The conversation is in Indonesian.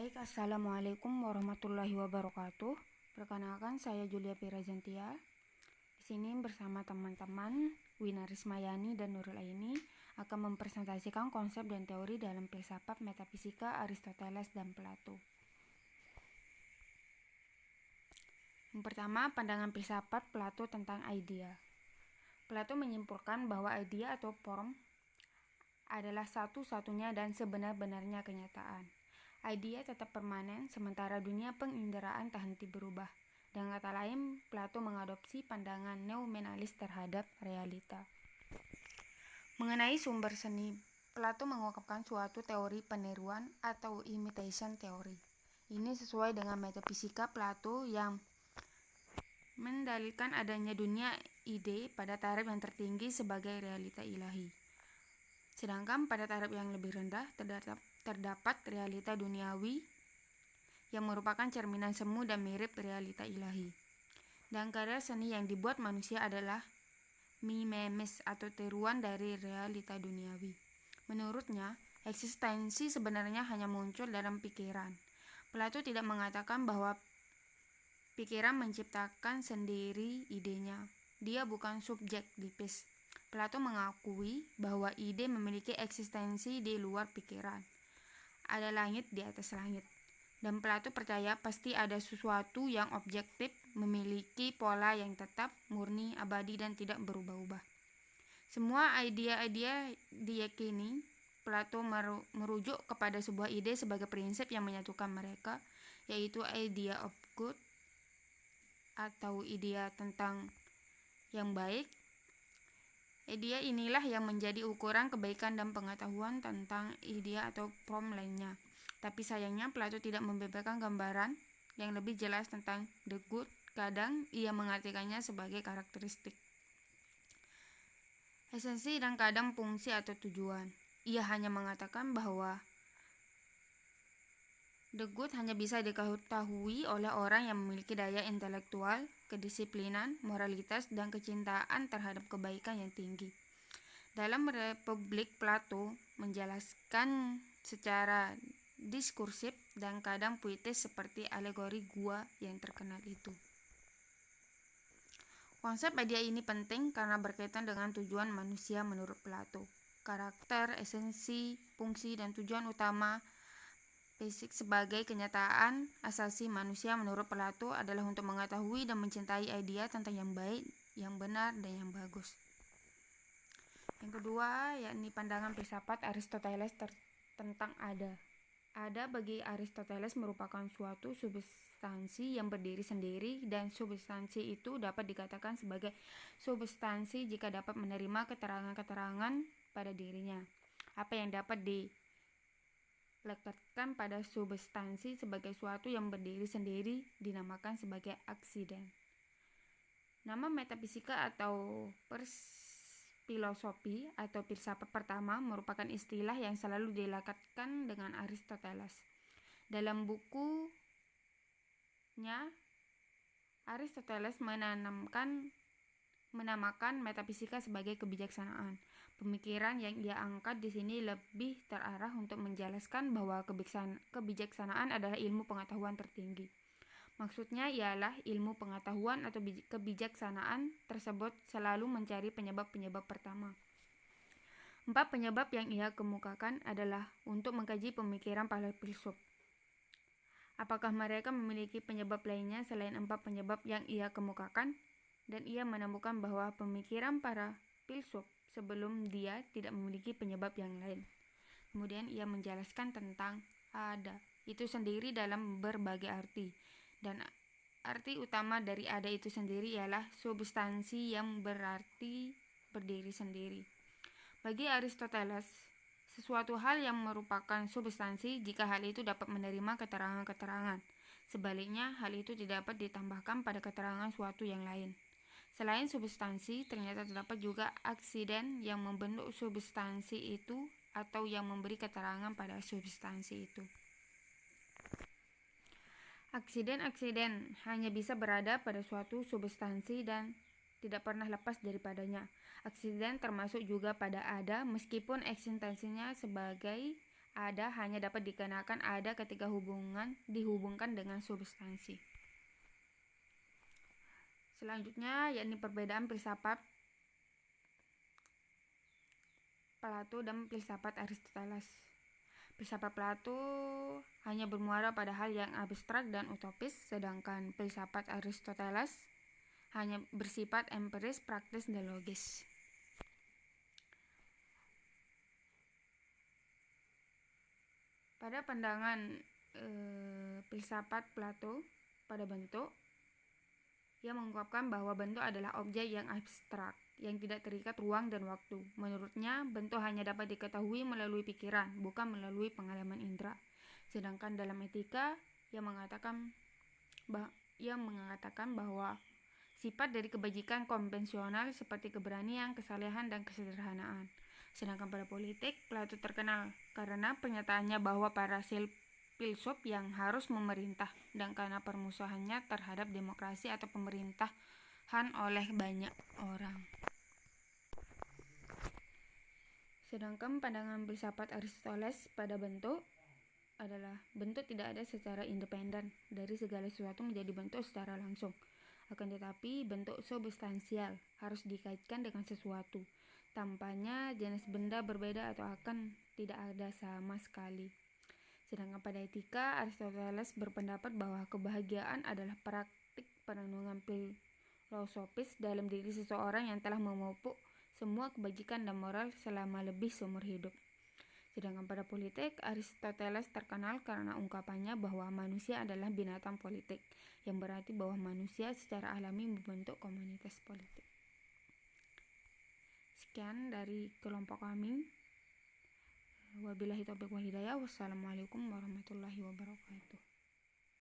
Baik, Assalamualaikum warahmatullahi wabarakatuh. Perkenalkan, saya Julia Pirazantia. Di sini bersama teman-teman Wina Rismayani dan Nurul Aini akan mempresentasikan konsep dan teori dalam filsafat metafisika Aristoteles dan Plato. Yang pertama, pandangan filsafat Plato tentang idea. Plato menyimpulkan bahwa idea atau form adalah satu-satunya dan sebenar-benarnya kenyataan. Idea tetap permanen, sementara dunia penginderaan tak henti berubah. Dengan kata lain, Plato mengadopsi pandangan noumenalis terhadap realita. Mengenai sumber seni, Plato mengungkapkan suatu teori peniruan atau imitation theory. Ini sesuai dengan metafisika Plato yang mendalilkan adanya dunia ide pada taraf yang tertinggi sebagai realita ilahi. Sedangkan pada taraf yang lebih rendah terdapat realita duniawi yang merupakan cerminan semu dan mirip realita ilahi. Dan karya seni yang dibuat manusia adalah mimesis atau tiruan dari realita duniawi. Menurutnya, eksistensi sebenarnya hanya muncul dalam pikiran. Plato tidak mengatakan bahwa pikiran menciptakan sendiri idenya. Dia bukan subjektivis. Plato mengakui bahwa ide memiliki eksistensi di luar pikiran. Ada langit di atas langit. Dan Plato percaya pasti ada sesuatu yang objektif, memiliki pola yang tetap, murni, abadi, dan tidak berubah-ubah. Semua idea-idea diyakini Plato merujuk kepada sebuah ide sebagai prinsip yang menyatukan mereka, yaitu idea of good atau idea tentang yang baik. Idea inilah yang menjadi ukuran kebaikan dan pengetahuan tentang idea atau form lainnya. Tapi sayangnya Plato tidak memberikan gambaran yang lebih jelas tentang the good. Kadang ia mengartikannya sebagai karakteristik, esensi, dan kadang fungsi atau tujuan. Ia hanya mengatakan bahwa the good hanya bisa diketahui oleh orang yang memiliki daya intelektual, kedisiplinan, moralitas, dan kecintaan terhadap kebaikan yang tinggi. Dalam Republik, Plato menjelaskan secara diskursif dan kadang puitis seperti alegori gua yang terkenal itu. Konsep idea ini penting karena berkaitan dengan tujuan manusia menurut Plato. Karakter, esensi, fungsi, dan tujuan utama fisik sebagai kenyataan asasi manusia menurut Plato adalah untuk mengetahui dan mencintai idea tentang yang baik, yang benar, dan yang bagus. Yang kedua, yakni pandangan filsafat Aristoteles tentang ada. Ada bagi Aristoteles merupakan suatu substansi yang berdiri sendiri, dan substansi itu dapat dikatakan sebagai substansi jika dapat menerima keterangan-keterangan pada dirinya. Apa yang dapat dilekatkan pada substansi sebagai suatu yang berdiri sendiri dinamakan sebagai aksiden. Nama metafisika atau filosofi atau filsafat pertama merupakan istilah yang selalu dilekatkan dengan Aristoteles. Dalam bukunya, Aristoteles menamakan metafisika sebagai kebijaksanaan. Pemikiran yang ia angkat di sini lebih terarah untuk menjelaskan bahwa kebijaksanaan adalah ilmu pengetahuan tertinggi. Maksudnya ialah ilmu pengetahuan atau kebijaksanaan tersebut selalu mencari penyebab-penyebab pertama. 4 penyebab yang ia kemukakan adalah untuk mengkaji pemikiran para filsuf. Apakah mereka memiliki penyebab lainnya selain 4 penyebab yang ia kemukakan? Dan ia menemukan bahwa pemikiran para filsuf sebelum dia tidak memiliki penyebab yang lain. Kemudian ia menjelaskan tentang ada itu sendiri dalam berbagai arti. Dan arti utama dari ada itu sendiri ialah substansi yang berarti berdiri sendiri. Bagi Aristoteles, sesuatu hal yang merupakan substansi jika hal itu dapat menerima keterangan-keterangan. Sebaliknya, hal itu tidak dapat ditambahkan pada keterangan suatu yang lain. Selain substansi, ternyata terdapat juga aksiden yang membentuk substansi itu atau yang memberi keterangan pada substansi itu. Aksiden hanya bisa berada pada suatu substansi dan tidak pernah lepas daripadanya. Aksiden termasuk juga pada ada, meskipun eksistensinya sebagai ada hanya dapat dikenakan ada ketika dihubungkan dengan substansi. Selanjutnya yakni perbedaan filsafat Plato dan filsafat Aristoteles. Filsafat Plato hanya bermuara pada hal yang abstrak dan utopis, sedangkan filsafat Aristoteles hanya bersifat empiris, praktis, dan logis. Pada pandangan filsafat Plato pada bentuk, ia mengungkapkan bahwa bentuk adalah objek yang abstrak, yang tidak terikat ruang dan waktu. Menurutnya, bentuk hanya dapat diketahui melalui pikiran, bukan melalui pengalaman indera. Sedangkan dalam etika, ia mengatakan bahwa sifat dari kebajikan konvensional seperti keberanian, kesalehan, dan kesederhanaan. Sedangkan pada politik, Plato terkenal karena pernyataannya bahwa para filsuf yang harus memerintah dan karena permusuhannya terhadap demokrasi atau pemerintahan oleh banyak orang. Sedangkan pandangan filsafat Aristoteles pada bentuk adalah bentuk tidak ada secara independen dari segala sesuatu menjadi bentuk secara langsung. Akan tetapi bentuk substansial harus dikaitkan dengan sesuatu. Tanpanya jenis benda berbeda atau akan tidak ada sama sekali. Sedangkan pada etika, Aristoteles berpendapat bahwa kebahagiaan adalah praktik perenungan filosofis dalam diri seseorang yang telah memupuk semua kebajikan dan moral selama lebih seumur hidup. Sedangkan pada politik, Aristoteles terkenal karena ungkapannya bahwa manusia adalah binatang politik, yang berarti bahwa manusia secara alami membentuk komunitas politik. Sekian dari kelompok kami. Wabillahi taufiq wal hidayah. Wassalamualaikum warahmatullahi wabarakatuh.